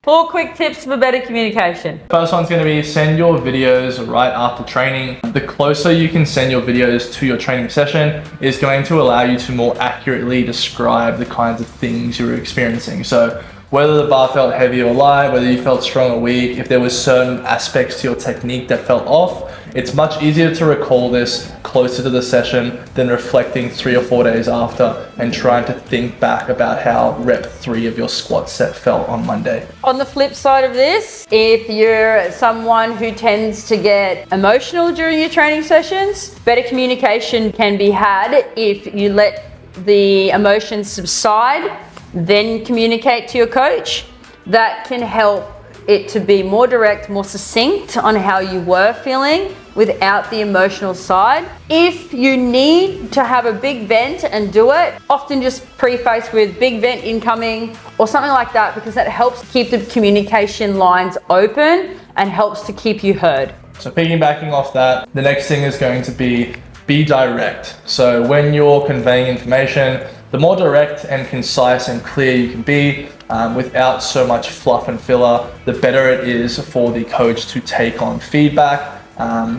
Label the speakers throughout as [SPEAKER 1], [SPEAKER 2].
[SPEAKER 1] 4 quick tips for better communication.
[SPEAKER 2] First one's going to be send your videos right after training. The closer you can send your videos to your training session is going to allow you to more accurately describe the kinds of things you're experiencing. So whether the bar felt heavy or light, whether you felt strong or weak, if there was certain aspects to your technique that felt off, it's much easier to recall this closer to the session than reflecting 3 or 4 days after and trying to think back about how rep 3 of your squat set felt on Monday.
[SPEAKER 1] On the flip side of this, if you're someone who tends to get emotional during your training sessions, better communication can be had if you let the emotions subside, then communicate to your coach. That can help it to be more direct, more succinct on how you were feeling without the emotional side. If you need to have a big vent and do it, often just preface with big vent incoming or something like that, because that helps keep the communication lines open and helps to keep you heard.
[SPEAKER 2] So piggybacking off that, the next thing is going to be direct. So when you're conveying information, the more direct and concise and clear you can be without so much fluff and filler, the better it is for the coach to take on feedback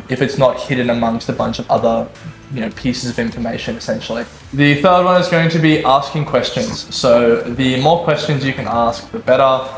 [SPEAKER 2] if it's not hidden amongst a bunch of other pieces of information essentially. The third one is going to be asking questions. So the more questions you can ask, the better.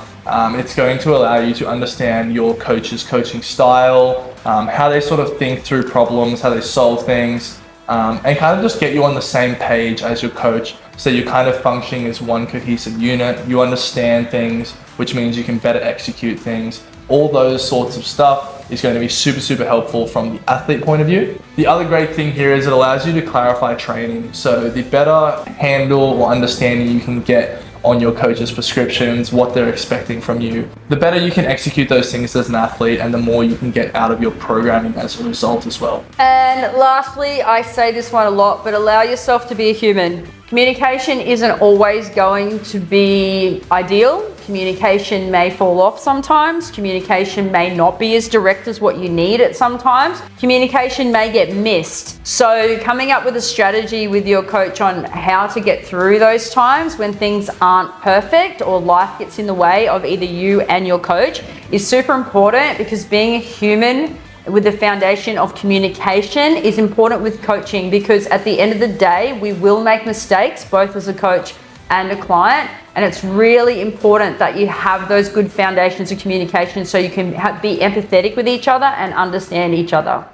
[SPEAKER 2] It's going to allow you to understand your coach's coaching style, how they sort of think through problems, how they solve things, and kind of just get you on the same page as your coach, so you're kind of functioning as one cohesive unit. You understand things, which means you can better execute things. All those sorts of stuff is going to be super, super helpful from the athlete point of view. The other great thing here is it allows you to clarify training. So the better handle or understanding you can get on your coach's prescriptions, what they're expecting from you, the better you can execute those things as an athlete and the more you can get out of your programming as a result as well.
[SPEAKER 1] And lastly, I say this one a lot, but allow yourself to be a human. Communication isn't always going to be ideal. Communication may fall off sometimes. Communication may not be as direct as what you need at sometimes. Communication may get missed. So coming up with a strategy with your coach on how to get through those times when things aren't perfect or life gets in the way of either you and your coach is super important, because being a human with the foundation of communication is important with coaching, because at the end of the day, we will make mistakes, both as a coach and a client. And it's really important that you have those good foundations of communication so you can be empathetic with each other and understand each other.